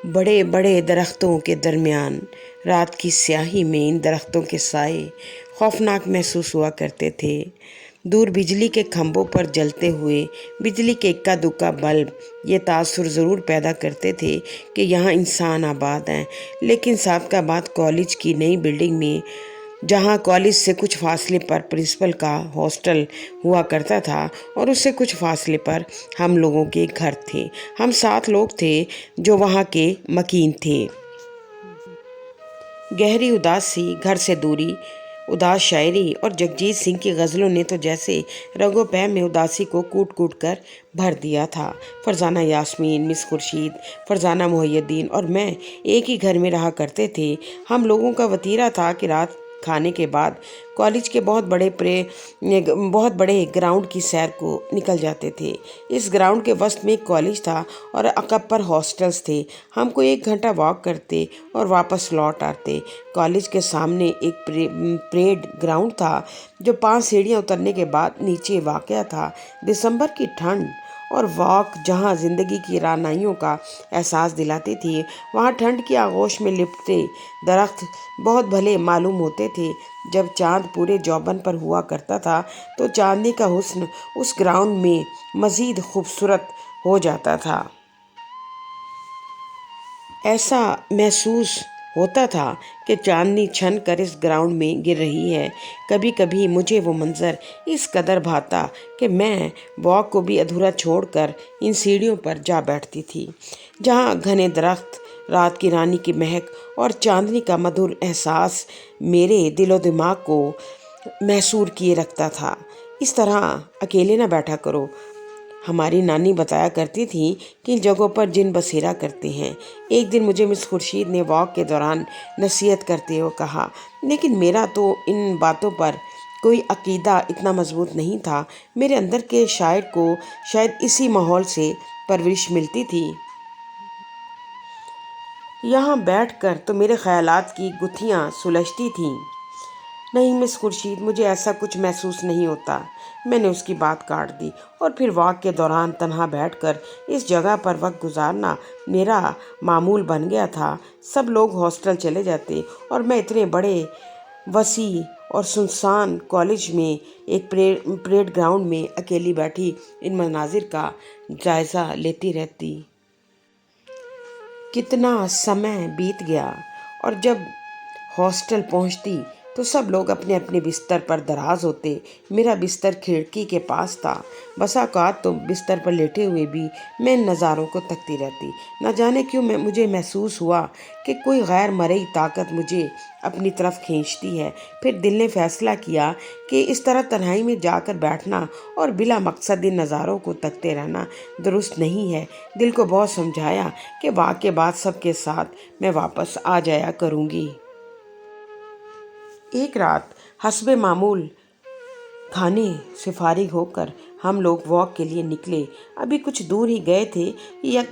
بڑے بڑے درختوں کے درمیان رات کی سیاہی میں ان درختوں کے سائے خوفناک محسوس ہوا کرتے تھے۔ دور بجلی کے کھمبوں پر جلتے ہوئے بجلی کے اکا دکا بلب یہ تاثر ضرور پیدا کرتے تھے کہ یہاں انسان آباد ہیں، لیکن سابقہ آباد کالج کی نئی بلڈنگ میں، جہاں کالج سے کچھ فاصلے پر پرنسپل کا ہاسٹل ہوا کرتا تھا اور اس سے کچھ فاصلے پر ہم لوگوں کے گھر تھے، ہم 7 لوگ تھے جو وہاں کے مکین تھے۔ گہری اداسی، گھر سے دوری، اداس شاعری اور جگجیت سنگھ کی غزلوں نے تو جیسے رگوں پہ میں اداسی کو کوٹ کوٹ کر بھر دیا تھا۔ فرزانہ یاسمین، مس خورشید، فرزانہ محی الدین اور میں ایک ہی گھر میں رہا کرتے تھے۔ ہم لوگوں کا وتیرہ تھا کہ رات کھانے کے بعد کالج کے بہت بڑے گراؤنڈ کی سیر کو نکل جاتے تھے۔ اس گراؤنڈ کے وسط میں ایک کالج تھا اور عقب پر ہاسٹلز تھے۔ ہم کو 1 گھنٹہ واک کرتے اور واپس لوٹ آتے۔ کالج کے سامنے ایک پریڈ گراؤنڈ تھا جو 5 سیڑھیاں اترنے کے بعد نیچے واقع تھا۔ دسمبر کی ٹھنڈ اور واک جہاں زندگی کی رعنائیوں کا احساس دلاتی تھی، وہاں ٹھنڈ کی آغوش میں لپٹے درخت بہت بھلے معلوم ہوتے تھے۔ جب چاند پورے جوبن پر ہوا کرتا تھا تو چاندنی کا حسن اس گراؤنڈ میں مزید خوبصورت ہو جاتا تھا۔ ایسا محسوس ہوتا تھا کہ چاندنی چھن کر اس گراؤنڈ میں گر رہی ہے۔ کبھی کبھی مجھے وہ منظر اس قدر بھاتا کہ میں واک کو بھی ادھورا چھوڑ کر ان سیڑھیوں پر جا بیٹھتی تھی، جہاں گھنے درخت، رات کی رانی کی مہک اور چاندنی کا مدھر احساس میرے دل و دماغ کو محصور کیے رکھتا تھا۔ اس طرح اکیلے نہ بیٹھا کرو، ہماری نانی بتایا کرتی تھی کہ ان جگہوں پر جن بسیرا کرتے ہیں۔ ایک دن مجھے مس خورشید نے واک کے دوران نصیحت کرتے ہوئے کہا، لیکن میرا تو ان باتوں پر کوئی عقیدہ اتنا مضبوط نہیں تھا۔ میرے اندر کے شاعر کو شاید اسی ماحول سے پرورش ملتی تھی۔ یہاں بیٹھ کر تو میرے خیالات کی گتھیاں سلجھتی تھیں۔ نہیں مس خورشید، مجھے ایسا کچھ محسوس نہیں ہوتا۔ میں نے اس کی بات کاٹ دی، اور پھر واک کے دوران تنہا بیٹھ کر اس جگہ پر وقت گزارنا میرا معمول بن گیا تھا۔ سب لوگ ہاسٹل چلے جاتے اور میں اتنے بڑے، وسیع اور سنسان کالج میں ایک پریڈ گراؤنڈ میں اکیلی بیٹھی ان مناظر کا جائزہ لیتی رہتی۔ کتنا سمے بیت گیا، اور جب ہاسٹل پہنچتی تو سب لوگ اپنے اپنے بستر پر دراز ہوتے۔ میرا بستر کھڑکی کے پاس تھا۔ بسا اوقات تو بستر پر لیٹے ہوئے بھی میں ان نظاروں کو تکتی رہتی۔ نہ جانے کیوں مجھے محسوس ہوا کہ کوئی غیر مرئی طاقت مجھے اپنی طرف کھینچتی ہے۔ پھر دل نے فیصلہ کیا کہ اس طرح تنہائی میں جا کر بیٹھنا اور بلا مقصد ان نظاروں کو تکتے رہنا درست نہیں ہے۔ دل کو بہت سمجھایا کہ واک کے بعد سب کے ساتھ میں واپس آ جایا کروں گی۔ ایک رات حسب معمول کھانے سے فارغ ہو کر ہم لوگ واک کے لیے نکلے۔ ابھی کچھ دور ہی گئے تھے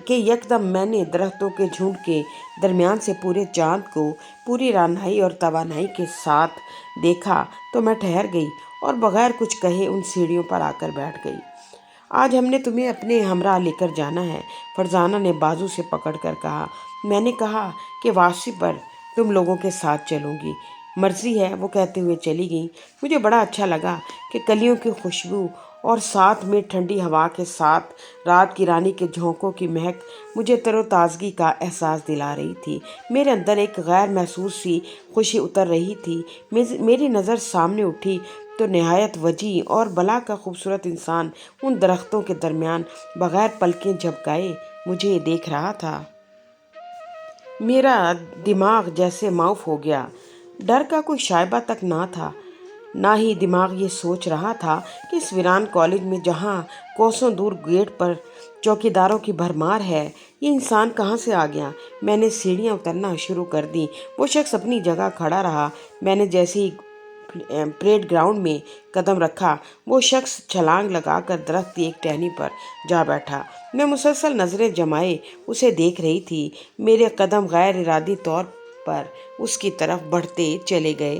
کہ یکدم میں نے درختوں کے جھنڈ کے درمیان سے پورے چاند کو پوری رعنائی اور توانائی کے ساتھ دیکھا تو میں ٹھہر گئی اور بغیر کچھ کہے ان سیڑھیوں پر آ کر بیٹھ گئی۔ آج ہم نے تمہیں اپنے ہمراہ لے کر جانا ہے، فرزانہ نے بازو سے پکڑ کر کہا۔ میں نے کہا کہ واپسی پر تم لوگوں کے ساتھ چلوں گی۔ مرضی ہے، وہ کہتے ہوئے چلی گئیں۔ مجھے بڑا اچھا لگا کہ کلیوں کی خوشبو اور ساتھ میں ٹھنڈی ہوا کے ساتھ رات کی رانی کے جھونکوں کی مہک مجھے تر و تازگی کا احساس دلا رہی تھی۔ میرے اندر ایک غیر محسوس سی خوشی اتر رہی تھی۔ میری نظر سامنے اٹھی تو نہایت وجیح اور بلا کا خوبصورت انسان ان درختوں کے درمیان بغیر پلکیں جھپکائے مجھے دیکھ رہا تھا۔ میرا دماغ جیسے معاف ہو گیا۔ ڈر کا کوئی شائبہ تک نہ تھا، نہ ہی دماغ یہ سوچ رہا تھا کہ اس ویران کالج میں جہاں کوسوں دور گیٹ پر چوکیداروں کی بھرمار ہے، یہ انسان کہاں سے آ گیا۔ میں نے سیڑھیاں اترنا شروع کر دیں۔ وہ شخص اپنی جگہ کھڑا رہا۔ میں نے جیسے ہی پریڈ گراؤنڈ میں قدم رکھا، وہ شخص چھلانگ لگا کر درخت کی ایک ٹہنی پر جا بیٹھا۔ میں مسلسل نظریں جمائے اسے دیکھ رہی تھی۔ میرے قدم غیر ارادی طور پر اس کی طرف بڑھتے چلے گئے۔